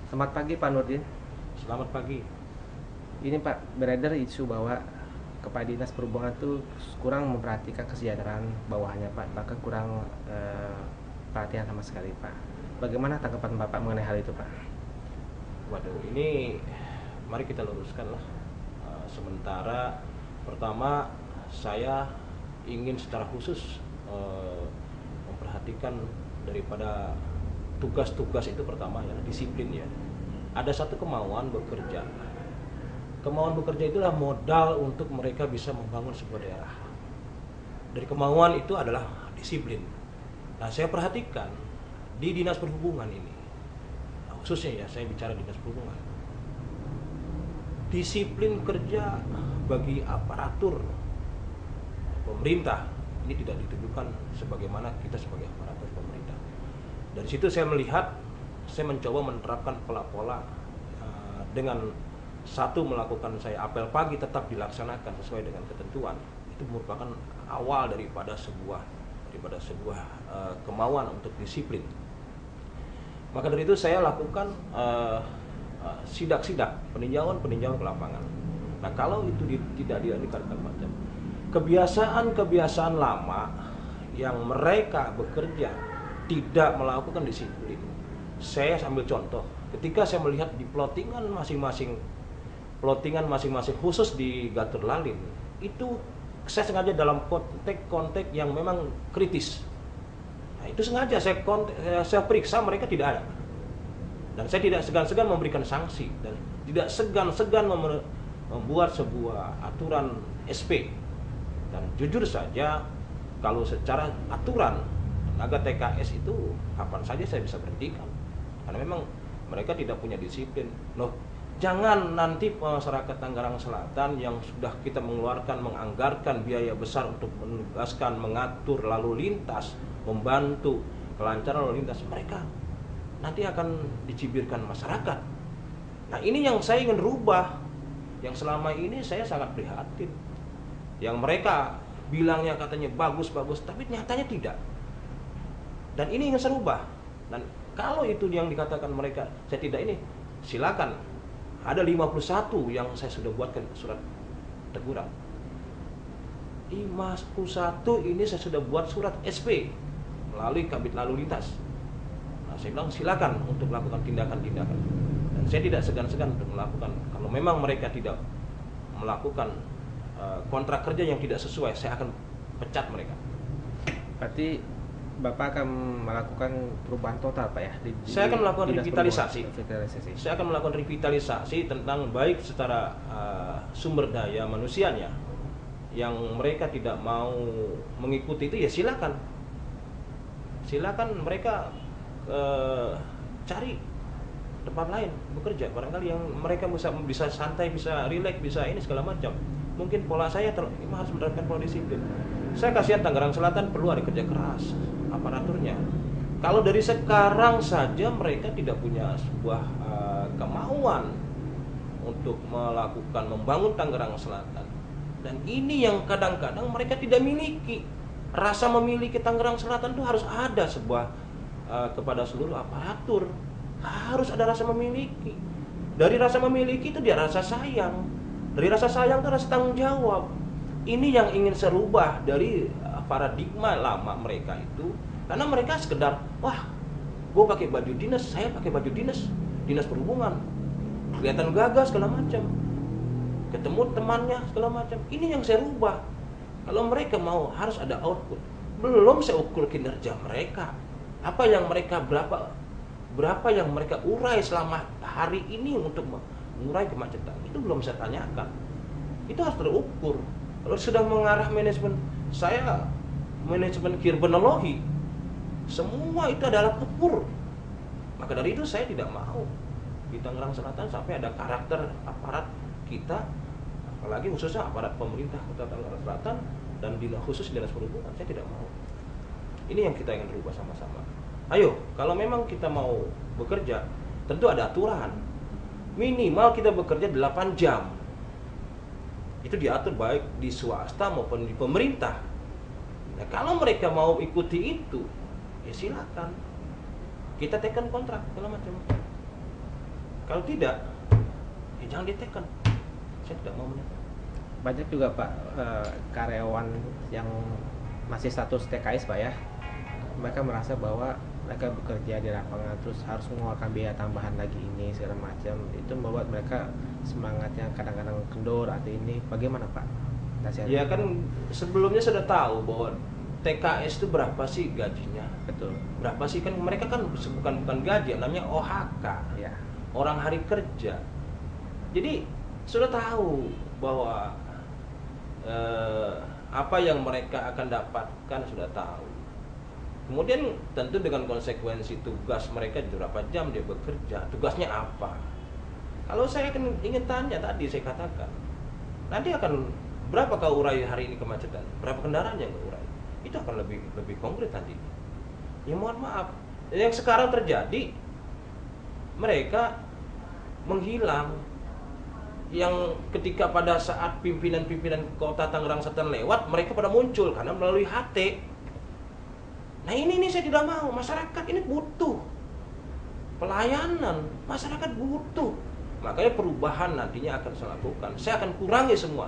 Selamat pagi Pak Nurdin. Selamat pagi. Ini Pak, beredar isu bahwa Kepala Dinas Perhubungan itu kurang memperhatikan kesejahteraan bawahannya Pak, bahkan kurang perhatian sama sekali Pak. Bagaimana tanggapan Bapak mengenai hal itu Pak? Waduh, ini mari kita luruskan lah. Sementara pertama saya ingin secara khusus memperhatikan daripada tugas-tugas itu pertama ya disiplin ya. Ada satu kemauan bekerja. Kemauan bekerja itulah modal untuk mereka bisa membangun sebuah daerah. Dari kemauan itu adalah disiplin. Nah, saya perhatikan di Dinas Perhubungan ini, khususnya ya saya bicara Dinas Perhubungan, disiplin kerja bagi aparatur pemerintah ini tidak ditujukan sebagaimana kita sebagai aparatur pemerintah. Dari situ saya melihat, saya mencoba menerapkan pola-pola dengan satu, melakukan saya apel pagi tetap dilaksanakan sesuai dengan ketentuan. Itu merupakan awal daripada sebuah kemauan untuk disiplin. Maka dari itu saya lakukan sidak-sidak, peninjauan ke lapangan. Nah, kalau itu tidak diadakan macam kebiasaan-kebiasaan lama yang mereka bekerja tidak melakukan disiplin. Saya ambil contoh, ketika saya melihat di plottingan masing-masing khusus di Gatur Lalin, itu saya sengaja dalam konteks yang memang kritis. Nah, itu sengaja saya periksa, mereka tidak ada. Dan saya tidak segan-segan memberikan sanksi dan tidak segan-segan membuat sebuah aturan SP. Dan jujur saja, kalau secara aturan tenaga TKS itu kapan saja saya bisa berhentikan. Karena memang mereka tidak punya disiplin. Loh, jangan nanti masyarakat Tangerang Selatan yang sudah kita menganggarkan biaya besar untuk menugaskan, mengatur lalu lintas, membantu kelancaran lalu lintas, mereka nanti akan dicibirkan masyarakat. Nah, ini yang saya ingin rubah. Yang selama ini saya sangat prihatin. Yang mereka bilangnya katanya bagus-bagus, tapi nyatanya tidak. Dan ini ingin saya rubah. Dan kalau itu yang dikatakan mereka saya tidak ini, silakan. Ada 51 yang saya sudah buatkan surat teguran. 51 ini saya sudah buat surat SP melalui Kabid Lalu Lintas. Nah, saya bilang silakan untuk melakukan tindakan-tindakan. Dan saya tidak segan-segan untuk melakukan. Kalau memang mereka tidak melakukan kontrak kerja yang tidak sesuai, saya akan pecat mereka. Berarti Bapak akan melakukan perubahan total Pak ya? Saya akan melakukan Dinas revitalisasi. Revitalisasi. Saya akan melakukan revitalisasi tentang baik secara sumber daya manusianya. Yang mereka tidak mau mengikuti itu ya silakan. Silakan mereka cari tempat lain bekerja. Barangkali yang mereka bisa santai, bisa rileks, bisa ini segala macam. Mungkin pola saya harus menerapkan pola disiplin. Saya kasihan Tangerang Selatan perlu ada kerja keras aparaturnya. Kalau dari sekarang saja mereka tidak punya sebuah kemauan untuk membangun Tangerang Selatan. Dan ini yang kadang-kadang mereka tidak miliki. Rasa memiliki Tangerang Selatan itu harus ada sebuah kepada seluruh aparatur. Harus ada rasa memiliki. Dari rasa memiliki itu dia rasa sayang. Dari rasa sayang itu rasa tanggung jawab. Ini yang ingin saya rubah dari paradigma lama mereka itu. Karena mereka sekedar, wah, gue pakai baju dinas, saya pakai baju dinas perhubungan, kelihatan gagah segala macam, ketemu temannya segala macam. Ini yang saya rubah. Kalau mereka mau harus ada output. Belum saya ukur kinerja mereka. Apa yang mereka berapa yang mereka urai selama hari ini untuk mengurai kemacetan. Itu belum saya tanyakan. Itu harus terukur. Kalau sudah mengarah manajemen kriminologi, semua itu adalah ukur. Maka dari itu saya tidak mau di Tangerang Selatan sampai ada karakter aparat kita, apalagi khususnya aparat pemerintah Kota Tangerang Selatan dan khusus Dinas Perhubungan. Saya tidak mau. Ini yang kita ingin rubah sama-sama. Ayo, kalau memang kita mau bekerja, tentu ada aturan. Minimal kita bekerja 8 jam. Itu diatur baik di swasta maupun di pemerintah. Nah, kalau mereka mau ikuti itu, ya silakan. Kita tekan kontrak segala macam. Kalau tidak, ya jangan ditekan. Saya tidak mau menekan. Banyak juga Pak karyawan yang masih status TKS Pak ya, mereka merasa bahwa mereka bekerja di lapangan terus harus mengeluarkan biaya tambahan lagi ini segala macam, itu membuat mereka semangatnya kadang-kadang kendor atau ini. Bagaimana Pak nasihatnya? Ya kan sebelumnya sudah tahu bahwa TKS itu berapa sih gajinya? Betul. Berapa sih, kan mereka kan bukan gaji, namanya OHK, Ya. orang hari kerja. Jadi sudah tahu bahwa apa yang mereka akan dapatkan sudah tahu. Kemudian tentu dengan konsekuensi tugas mereka berapa jam dia bekerja, tugasnya apa. Kalau saya ingin tanya tadi, saya katakan nanti akan berapa kau urai hari ini kemacetan, berapa kendaraan yang kau urai, itu akan lebih konkret nanti. Ya mohon maaf, yang sekarang terjadi mereka menghilang. Yang ketika pada saat pimpinan-pimpinan kota Tangerang Selatan lewat, mereka pada muncul karena melalui HT. Nah ini saya tidak mau, masyarakat ini butuh pelayanan, masyarakat butuh. Makanya perubahan nantinya akan saya lakukan. Saya akan kurangi semua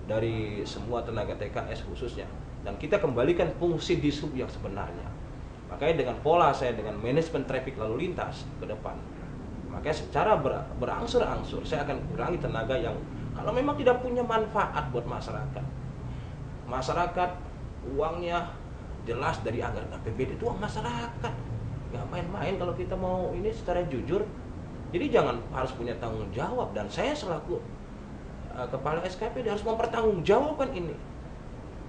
dari semua tenaga TKS khususnya, dan kita kembalikan fungsi Dishub yang sebenarnya. Makanya dengan pola saya dengan manajemen traffic lalu lintas ke depan, makanya secara berangsur-angsur saya akan kurangi tenaga yang kalau memang tidak punya manfaat buat masyarakat. Masyarakat uangnya jelas dari anggaran APBD, itu uang masyarakat. Nggak main-main kalau kita mau ini secara jujur. Jadi jangan harus punya tanggung jawab, dan saya selaku kepala SKPD harus mempertanggungjawabkan ini.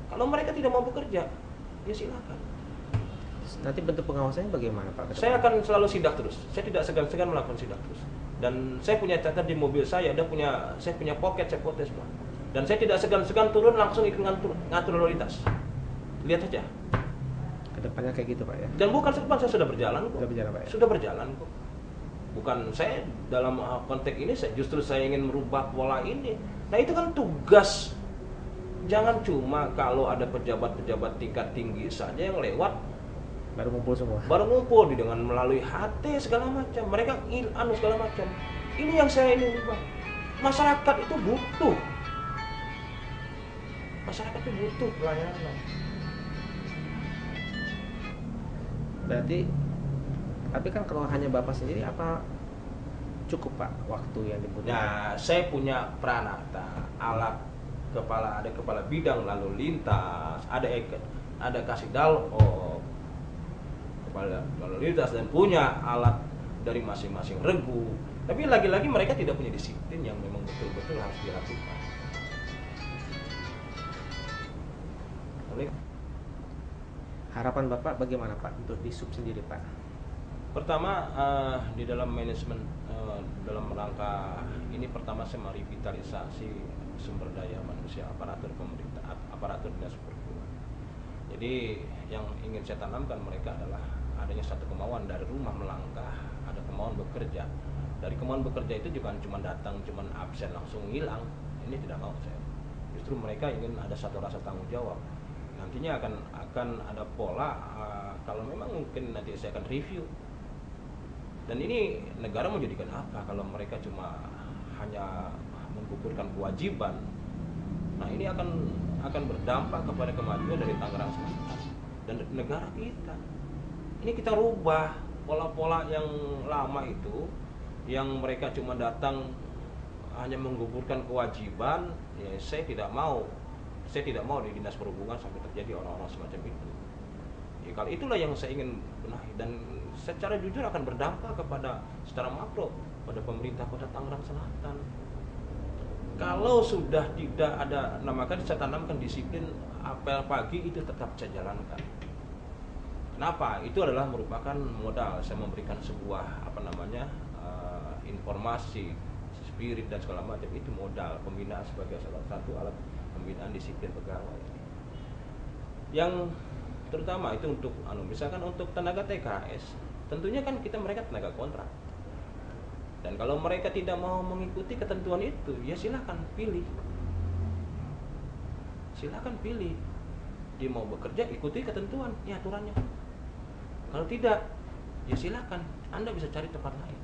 Kalau mereka tidak mau bekerja, ya silakan. Nanti bentuk pengawasannya bagaimana Pak? Saya akan selalu sidak terus. Saya tidak segan-segan melakukan sidak terus. Dan saya punya catat di mobil saya saya punya pocket, saya foto semua. Dan saya tidak segan-segan turun langsung ikut ngatur lalu lintas. Lihat aja. Kedepannya kayak gitu Pak ya? Dan bukan sedepan, saya sudah berjalan kok. Sudah berjalan Pak ya? Sudah berjalan kok. Bukan saya dalam konteks ini justru saya ingin merubah pola ini. Nah itu kan tugas. Jangan cuma kalau ada pejabat-pejabat tingkat tinggi saja yang lewat Baru ngumpul semua. baru ngumpul dengan melalui HT segala macam, mereka segala macam. Ini yang saya ingin ubah. Masyarakat itu butuh pelayanan. Berarti, tapi kan kalau hanya Bapak sendiri apa cukup Pak waktu yang dibutuhkan? Nah, saya punya peranata, alat ada kepala bidang lalu lintas, ada kasih dalhop, kepala lalu lintas, dan punya alat dari masing-masing regu. Tapi lagi-lagi mereka tidak punya disiplin yang memang betul-betul harus dilakukan. Harapan Bapak bagaimana Pak untuk Dishub sendiri Pak? Pertama, di dalam manajemen dalam rangka ini, pertama saya merevitalisasi sumber daya manusia, aparatur pemerintah, aparatur dinas perhubungan. Jadi yang ingin saya tanamkan mereka adalah adanya satu kemauan dari rumah melangkah, ada kemauan bekerja. Dari kemauan bekerja itu juga cuma datang, cuma absen langsung hilang. Ini tidak mau saya. Justru mereka ingin ada satu rasa tanggung jawab. Nantinya akan ada pola, kalau memang mungkin nanti saya akan review. Dan ini negara mau jadikan apa kalau mereka cuma hanya menggugurkan kewajiban. Nah ini akan berdampak kepada kemajuan dari Tangerang Selatan dan negara kita. Ini kita rubah pola-pola yang lama itu, yang mereka cuma datang hanya menggugurkan kewajiban. Ya saya tidak mau di dinas perhubungan sampai terjadi orang-orang semacam itu. Ya, kalau itulah yang saya ingin benahi, dan secara jujur akan berdampak secara makro pada pemerintah Kota Tangerang Selatan. Kalau sudah tidak ada, maka saya tanamkan disiplin apel pagi itu tetap saya jalankan. Kenapa? Itu adalah merupakan modal. Saya memberikan sebuah informasi, spirit dan segala macam, itu modal pembinaan sebagai salah satu alat pembinaan disiplin pegawai. Yang terutama itu untuk misalkan untuk tenaga TKS, tentunya kan mereka tenaga kontrak. Dan kalau mereka tidak mau mengikuti ketentuan itu, ya silakan pilih. Silakan pilih. Dia mau bekerja, ikuti ketentuan, ya aturannya. Kalau tidak, ya silakan, Anda bisa cari tempat lain.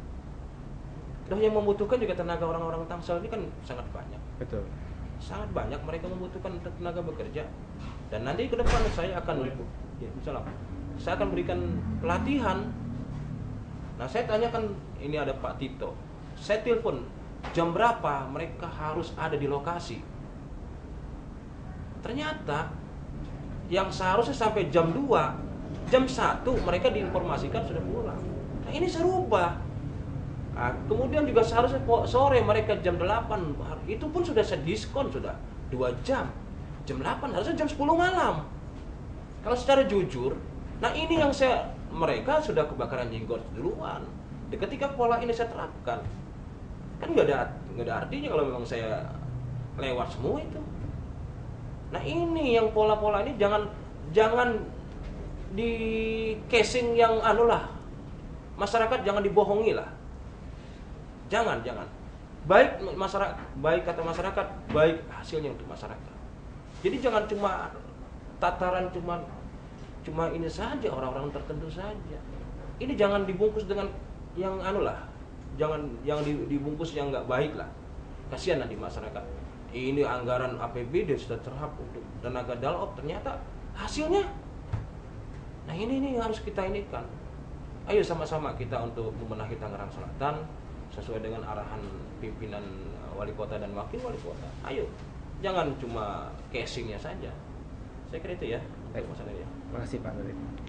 Loh, yang membutuhkan juga tenaga orang-orang Tangsel ini kan sangat banyak. Betul. Sangat banyak mereka membutuhkan tenaga bekerja. Dan nanti ke depan saya akan saya akan berikan pelatihan. Nah, saya tanyakan, ini ada Pak Tito. Saya telepon, jam berapa mereka harus ada di lokasi? Ternyata yang seharusnya sampai jam 2, jam 1 mereka diinformasikan sudah pulang. Nah, ini saya rubah. Nah, kemudian juga seharusnya sore mereka jam 8, itu pun sudah saya diskon, sudah 2 jam. Jam 8 harusnya jam 10 malam. Kalau secara jujur, nah ini yang mereka sudah kebakaran jenggot duluan. Ketika pola ini saya terapkan, kan nggak ada artinya kalau memang saya lewat semua itu. Nah, ini yang pola-pola ini jangan di casing yang masyarakat jangan dibohongi lah. Jangan. Baik kata masyarakat, baik hasilnya untuk masyarakat. Jadi jangan cuma tataran cuma ini saja, orang-orang tertentu saja. Ini jangan dibungkus dengan yang jangan dibungkus yang nggak baik lah. Kasihan nanti masyarakat. Ini anggaran APBD sudah terhap untuk tenaga dalop, ternyata hasilnya. Nah, ini harus kita inikan. Ayo sama-sama kita untuk membenahi Tangerang Selatan sesuai dengan arahan pimpinan wali kota dan wakil wali kota. Ayo, jangan cuma casingnya saja. Saya kira itu ya. Baik. Masalahnya. Terima kasih Pak Nurdin.